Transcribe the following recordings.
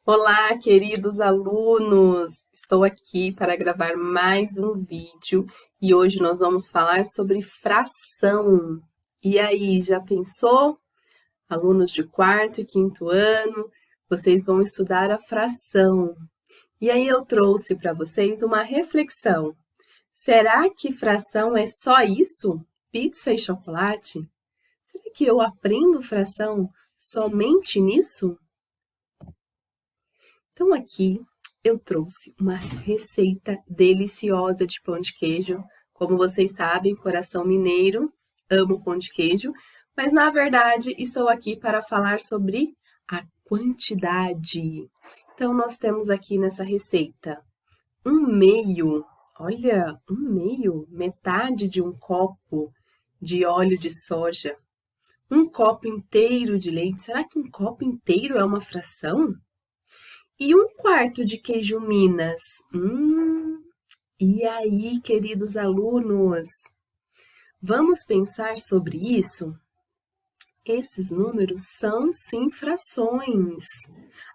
Olá, queridos alunos! Estou aqui para gravar mais um vídeo e hoje nós vamos falar sobre fração. E aí, já pensou? Alunos de quarto e quinto ano, vocês vão estudar a fração. E aí eu trouxe para vocês uma reflexão. Será que fração é só isso? Pizza e chocolate? Será que eu aprendo fração somente nisso? Então, aqui eu trouxe uma receita deliciosa de pão de queijo. Como vocês sabem, coração mineiro, amo pão de queijo, mas na verdade estou aqui para falar sobre a quantidade. Então, nós temos aqui nessa receita um meio, olha, um meio, metade de um copo de óleo de soja, um copo inteiro de leite. Será que um copo inteiro é uma fração? E um quarto de queijo Minas. E aí, queridos alunos, vamos pensar sobre isso? Esses números são sim frações.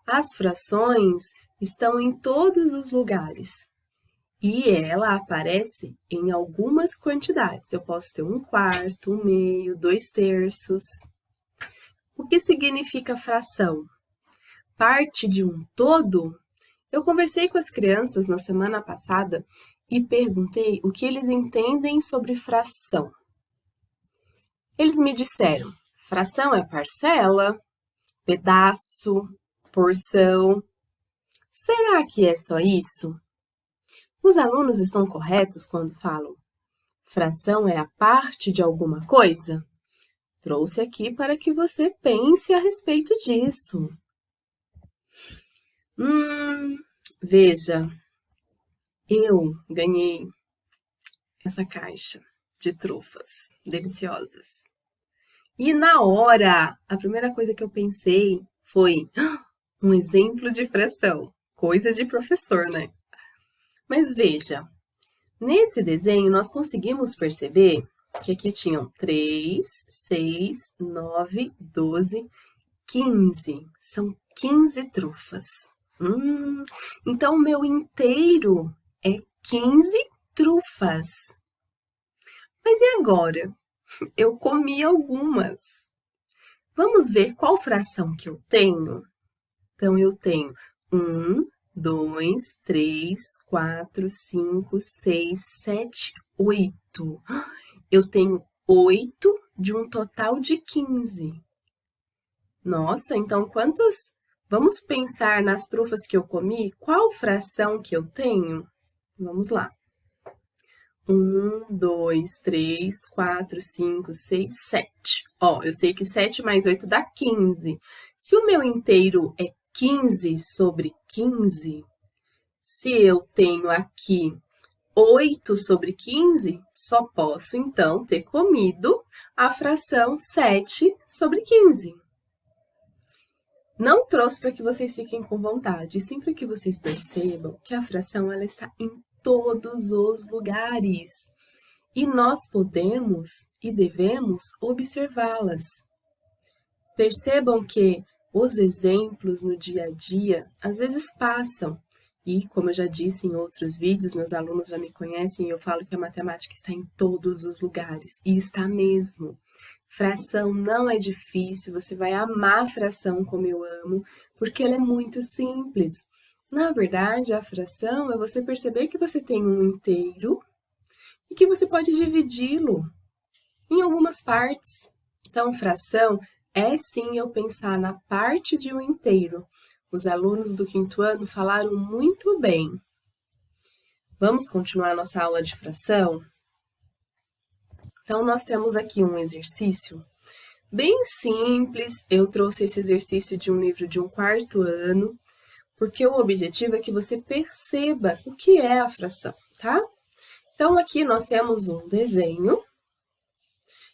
As frações estão em todos os lugares. E ela aparece em algumas quantidades. Eu posso ter um quarto, um meio, 2/3. O que significa fração? Parte de um todo? Eu conversei com as crianças na semana passada e perguntei o que eles entendem sobre fração. Eles me disseram: fração é parcela, pedaço, porção. Será que é só isso? Os alunos estão corretos quando falam fração é a parte de alguma coisa? Trouxe aqui para que você pense a respeito disso. Veja, eu ganhei essa caixa de trufas deliciosas. E na hora, a primeira coisa que eu pensei foi um exemplo de fração, coisa de professor, né? Mas veja, nesse desenho nós conseguimos perceber que aqui tinham 3, 6, 9, 12, 15. São 15 trufas. Então, o meu inteiro é 15 trufas. Mas e agora? Eu comi algumas. Vamos ver qual fração que eu tenho? Então, eu tenho 1, 2, 3, 4, 5, 6, 7, 8. Eu tenho 8 de um total de 15. Nossa, então quantas? Vamos pensar nas trufas que eu comi? Qual fração que eu tenho? Vamos lá. 1, 2, 3, 4, 5, 6, 7. Ó, eu sei que 7 mais 8 dá 15. Se o meu inteiro é 15 sobre 15, se eu tenho aqui 8 sobre 15, só posso, então, ter comido a fração 7 sobre 15. Não trouxe para que vocês fiquem com vontade, sim para que vocês percebam que a fração ela está em todos os lugares. E nós podemos e devemos observá-las. Percebam que os exemplos no dia a dia às vezes passam. E, como eu já disse em outros vídeos, meus alunos já me conhecem, eu falo que a matemática está em todos os lugares. E está mesmo. Fração não é difícil, você vai amar a fração como eu amo, porque ela é muito simples. Na verdade, a fração é você perceber que você tem um inteiro e que você pode dividi-lo em algumas partes. Então, fração é sim eu pensar na parte de um inteiro. Os alunos do quinto ano falaram muito bem. Vamos continuar nossa aula de fração? Então, nós temos aqui um exercício bem simples. Eu trouxe esse exercício de um livro de um quarto ano, porque o objetivo é que você perceba o que é a fração, tá? Então, aqui nós temos um desenho.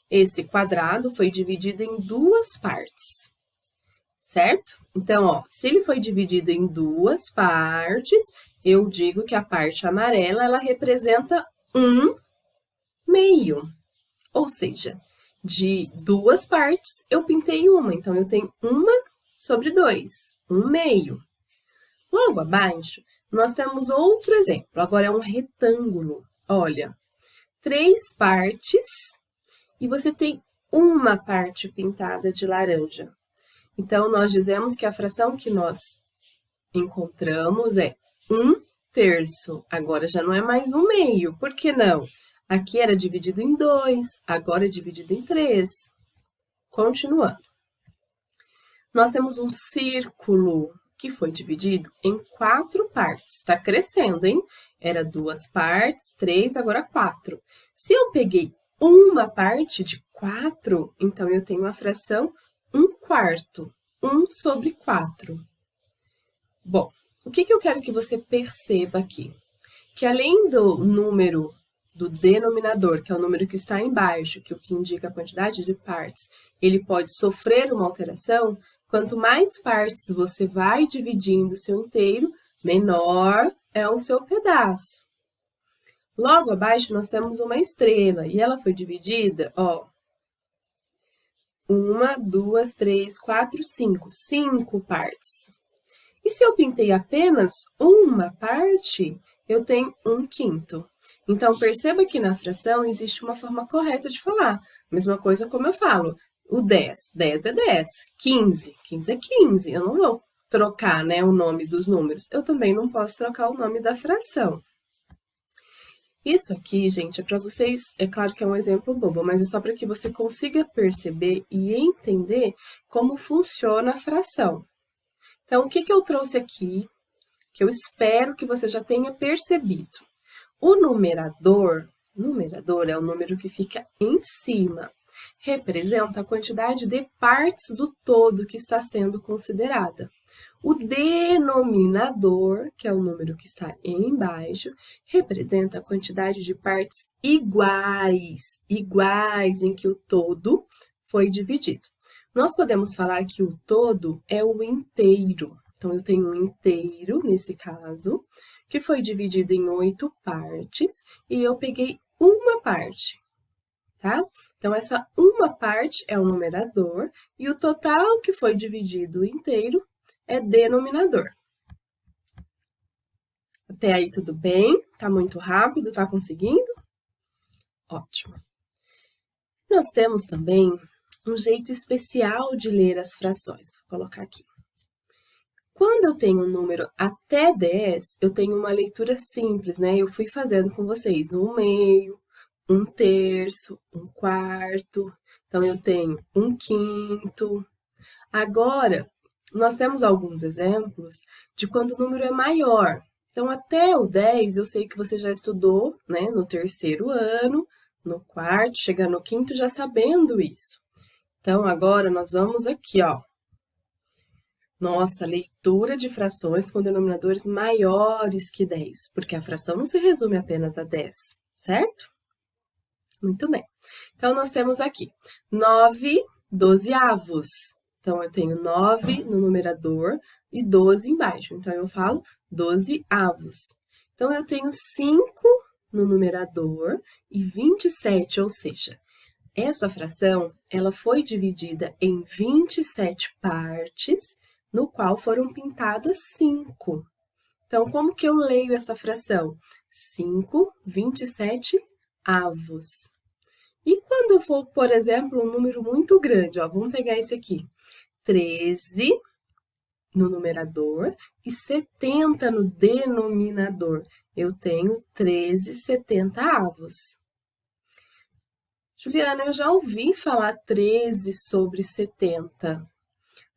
Esse quadrado foi dividido em duas partes, certo? Então, ó, se ele foi dividido em duas partes, eu digo que a parte amarela, ela representa 1/2. Ou seja, de duas partes, eu pintei uma. Então, eu tenho 1/2, 1/2. Logo abaixo, nós temos outro exemplo. Agora é um retângulo. Olha, 3 partes e você tem uma parte pintada de laranja. Então, nós dizemos que a fração que nós encontramos é 1/3. Agora já não é mais 1/2. Por que não? Aqui era dividido em 2, agora é dividido em 3. Continuando. Nós temos um círculo que foi dividido em 4 partes. Está crescendo, hein? Era 2 partes, 3, agora 4. Se eu peguei uma parte de 4, então eu tenho a fração 1/4. 1/4. Bom, o que eu quero que você perceba aqui? Que além do número do denominador, que é o número que está embaixo, que é o que indica a quantidade de partes, ele pode sofrer uma alteração. Quanto mais partes você vai dividindo o seu inteiro, menor é o seu pedaço. Logo abaixo, nós temos uma estrela, e ela foi dividida, ó, 1, 2, 3, 4, 5. 5 partes. E se eu pintei apenas uma parte, eu tenho 1/5. Então, perceba que na fração existe uma forma correta de falar. Mesma coisa como eu falo, o 10. 10 é 10. 15. 15 é 15. Eu não vou trocar, né, o nome dos números. Eu também não posso trocar o nome da fração. Isso aqui, gente, é para vocês, é claro que é um exemplo bobo, mas é só para que você consiga perceber e entender como funciona a fração. Então, o que eu trouxe aqui, que eu espero que você já tenha percebido? O numerador é o número que fica em cima, representa a quantidade de partes do todo que está sendo considerada. O denominador, que é o número que está embaixo, representa a quantidade de partes iguais em que o todo foi dividido. Nós podemos falar que o todo é o inteiro. Então, eu tenho um inteiro, nesse caso, que foi dividido em 8 partes, e eu peguei uma parte, tá? Então, essa uma parte é o numerador, e o total que foi dividido inteiro é denominador. Até aí tudo bem? Tá muito rápido? Tá conseguindo? Ótimo. Nós temos também um jeito especial de ler as frações. Vou colocar aqui. Quando eu tenho um número até 10, eu tenho uma leitura simples, né? Eu fui fazendo com vocês 1/2, 1/3, 1/4. Então, eu tenho 1/5. Agora, nós temos alguns exemplos de quando o número é maior. Então, até o 10, eu sei que você já estudou, né? No 3º ano, no 4º, chega no 5º já sabendo isso. Então, agora nós vamos aqui, ó. Nossa, leitura de frações com denominadores maiores que 10, porque a fração não se resume apenas a 10, certo? Muito bem. Então, nós temos aqui 9/12. Então, eu tenho 9 no numerador e 12 embaixo. Então, eu falo 12 avos. Então, eu tenho 5 no numerador e 27, ou seja, essa fração, ela foi dividida em 27 partes, no qual foram pintadas 5. Então, como que eu leio essa fração? 5/27 avos. E quando eu for, por exemplo, um número muito grande, ó, vamos pegar esse aqui, 13 no numerador e 70 no denominador. Eu tenho 13/70 avos. Juliana, eu já ouvi falar 13/70.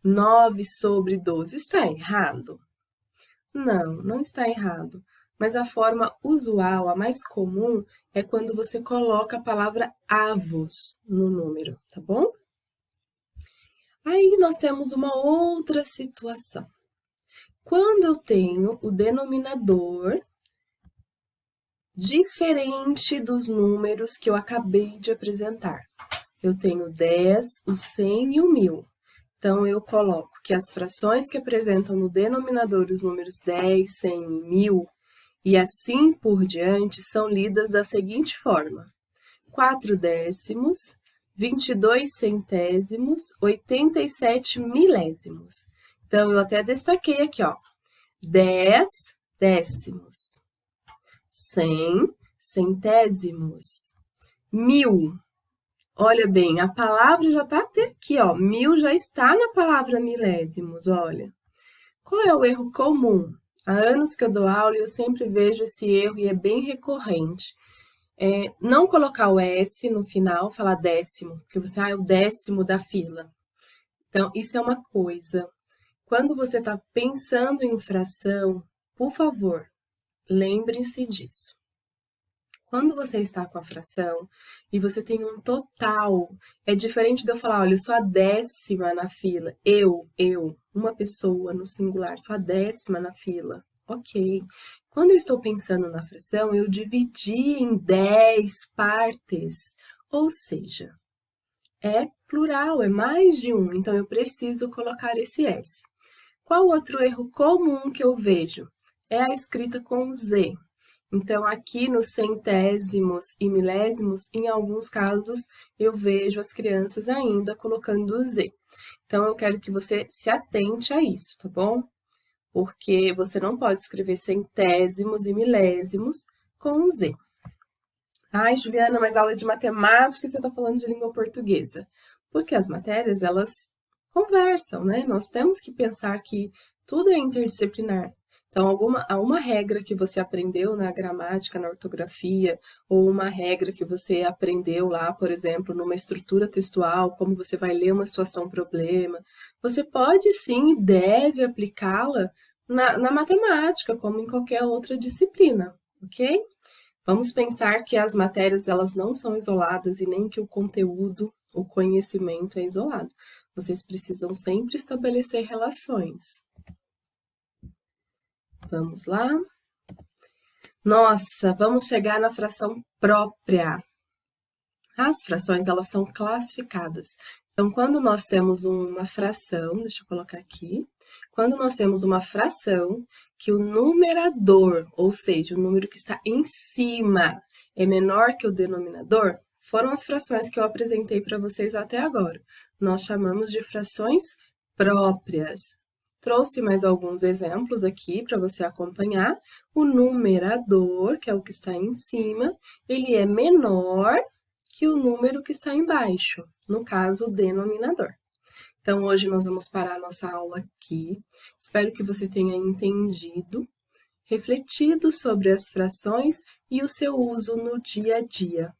9/12. Está errado? Não, não está errado. Mas a forma usual, a mais comum, é quando você coloca a palavra avos no número, tá bom? Aí nós temos uma outra situação. Quando eu tenho o denominador diferente dos números que eu acabei de apresentar. Eu tenho 10, o 100 e o 1000. Então, eu coloco que as frações que apresentam no denominador os números 10, 100 e 1000, e assim por diante, são lidas da seguinte forma: 4 décimos, 22 centésimos, 87 milésimos. Então, eu até destaquei aqui, ó, 10 décimos. 100 centésimos. 1000. Olha bem, a palavra já está até aqui, ó. 1000 já está na palavra milésimos, olha. Qual é o erro comum? Há anos que eu dou aula e eu sempre vejo esse erro e é bem recorrente. Não colocar o S no final, falar décimo, porque você é o décimo da fila. Então, isso é uma coisa. Quando você está pensando em fração, por favor, lembre-se disso. Quando você está com a fração e você tem um total, é diferente de eu falar, olha, eu sou a 10ª na fila. Eu, uma pessoa no singular, sou a 10ª na fila. Ok. Quando eu estou pensando na fração, eu dividi em 10 partes, ou seja, é plural, é mais de um, então eu preciso colocar esse S. Qual outro erro comum que eu vejo? É a escrita com Z. Então, aqui nos centésimos e milésimos, em alguns casos, eu vejo as crianças ainda colocando o Z. Então, eu quero que você se atente a isso, tá bom? Porque você não pode escrever centésimos e milésimos com o Z. Ai, Juliana, mas aula de matemática e você está falando de língua portuguesa. Porque as matérias, elas conversam, né? Nós temos que pensar que tudo é interdisciplinar. Então, uma regra que você aprendeu na gramática, na ortografia, ou uma regra que você aprendeu lá, por exemplo, numa estrutura textual, como você vai ler uma situação-problema, você pode sim e deve aplicá-la na matemática, como em qualquer outra disciplina, ok? Vamos pensar que as matérias elas não são isoladas e nem que o conteúdo, o conhecimento é isolado. Vocês precisam sempre estabelecer relações. Vamos lá? Nossa, vamos chegar na fração própria. As frações, elas são classificadas. Então, quando nós temos uma fração, deixa eu colocar aqui, quando nós temos uma fração que o numerador, ou seja, o número que está em cima, é menor que o denominador, foram as frações que eu apresentei para vocês até agora. Nós chamamos de frações próprias. Trouxe mais alguns exemplos aqui para você acompanhar. O numerador, que é o que está em cima, ele é menor que o número que está embaixo, no caso, o denominador. Então, hoje nós vamos parar a nossa aula aqui. Espero que você tenha entendido, refletido sobre as frações e o seu uso no dia a dia.